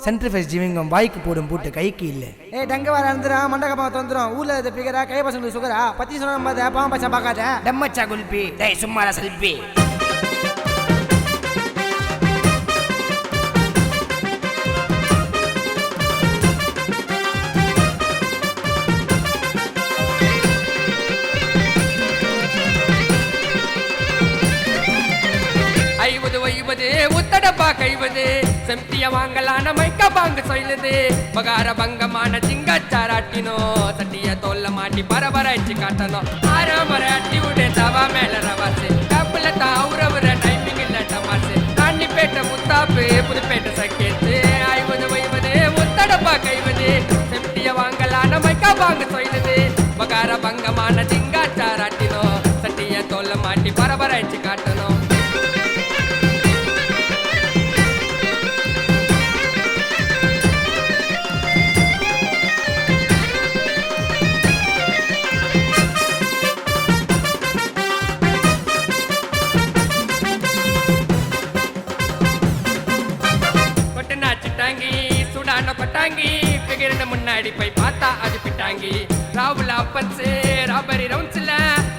சென்ட்ரிஃபைஸ் ஜீவிங்கம் வாய்க்கு போடும் பூட்டு கைக்கு இல்லை. டங்க வர வந்துடும் மண்டகப்பா வந்துடும் ஊர்ல இதை பிகரா கை பசங்களுக்கு சுகரா பத்தி சொன்ன பார்த்த பாவம் பச்சா பார்க்காத டம்மச்சா குல்பி டேய் சும்மாடா செல்பி. உத்தடப்பா கைவது செம்பிய வாங்கலான மைக்க பாங்கு சொல்லுது பகார பங்கமான சிங்காச்சாராட்டினோ சட்டிய தோல்ல மாட்டி பரபராய்ச்சி காட்டணும் ஆரமர அட்டி விட தவா மேல ரவாசு கப்பல தாவுறவுற டைமிங் இல்ல டமாசு காண்டிப்பேட்டை முத்தாப்பு புதுப்பேட்டை சக்கேத்து ஐவது வைவது உத்தடப்பா கைவது செம்பிய வாங்கலான மைக்க பாங்கு சொல்லுது பகார பங்கமான சிங்காச்சாராட்டினோ சட்டிய தோல்ல மாட்டி பரபராய்ச்சி காட்டணும். பட்டாங்கி பிகர்ன முன்னாடி போய் பார்த்தா அது பிட்டாங்கி ராவுல அப்பன்சே ராபரி ரவுண்ட்ஸ்ல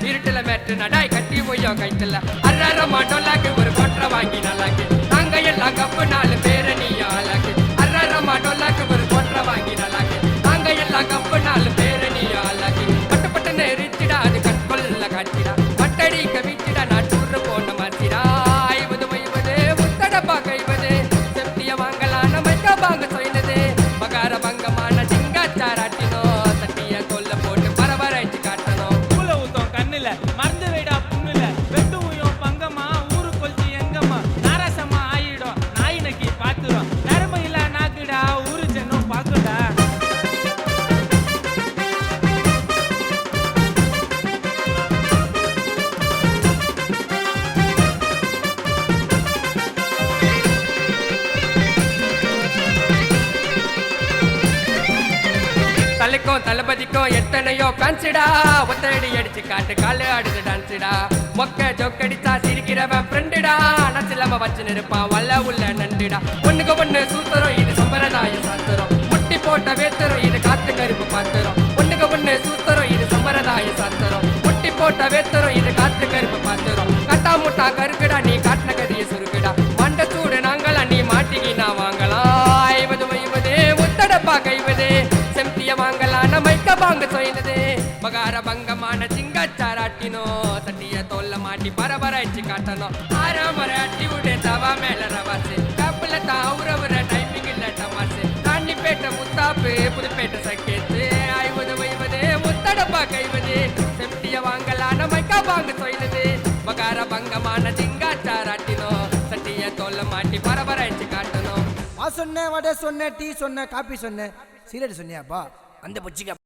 இருட்டுல மேட்டு நடாய் கட்டி போயோ கைத்துல அர்ற மாட்டோலாக்கு ஒரு கொற்ற வாங்கி நல்லாக்கு நாங்க எல்லாம் கப்பு 4 பேரை நீ ஆளாக்கு அர்ற மாட்டோலாக்கு ஒரு கொற்ற வாங்கி நல்லாக்கு நாங்க எல்லாம் கப்பு 4 பேரை நீ ஆளாக்கு பட்டு பட்டு நெரிச்சிடா அது கற்கொள்ள காட்சிடா பட்டடி கவிச்சிடா நான் டூர் போன மாத்திடா ஐவது வைவது முத்தடப்பா கைவது செப்டிய வாங்கலான மைக்க பாங்க சொன்னது பகார பங்கமான சிங்காச்சாராட்டினோ சட்டிய தொல்ல போட்டு பரபராய்ச்சி காட்டணும். பூல ஊத்தம் கண்ணுல மறந்து வைடா புண்ணுல வெட்டு உயம் பங்கம்மா ஊரு கொல்ச்சி எங்கம்மா நாராசமா ஆயிடும் நாயினக்கி பாத்துரும் நரமையில நாக்குடா ஊரு சென்னும் பாக்குடா. தலைக்கும் தளபதிக்கும் எத்தனையோ கான்சிடா ஒத்தடி அடிச்சு காட்டு காலு ஆடுது டான்சிடா மொக்க ஜோக்கடிச்சா சிரிக்கிறவன் ஃப்ரெண்டுடா நச்சிலாம வச்சு நிற்பான் வல்ல உள்ள நண்டுடா ஒண்ணுக்கு ஒண்ணு சூத்தரும் இது சம்பரதாய சாத்திரம் முட்டி போட்ட வேத்தரும் இது காத்து கருப்பு பாத்திரம் ஒண்ணுக்கு ஒண்ணு சூத்தரும் இது சம்பரதாய சாத்திரம் முட்டி போட்ட வேத்தரும் இது காத்து கருப்பு பாத்திரம் கட்டா முட்டா கருக்குடா நீ காட்டின கதிய சுருக்குடா மண்ட சூடு நாங்களா நீ மாட்டிக்கினா வாங்கலாம் ஐவது வைவது முத்தடப்பா கைவது செம்பிய வாங்கலான மைக்க பாங்க சொன்னது பகார பங்கமான சிங்காச்சாராட்டினோ சட்டிய தோல்ல மாட்டி பரபராய்ச்சி காட்டணும் ஆரமர அட்டி விட தவா மேல ரவாசு கப்பல தாவுறவுற டைமிங் இல்ல டமாசு காண்டிப்பேட்டை முத்தாப்பு புதுப்பேட்டை சக்கேத்து ஐவது வைவது முத்தடப்பா கைவது செம்பிய வாங்கலான மைக்க பாங்க சொன்னது பகார பங்கமான சிங்காச்சாராட்டினோ சட்டிய தோல்ல மாட்டி பரபராய்ச்சி காட்டணும். சொன்ன வடை சொன்ன டீ சொன்ன காப்பி சொன்ன சீரட் சொன்னியாப்பா அந்த புச்சிக்க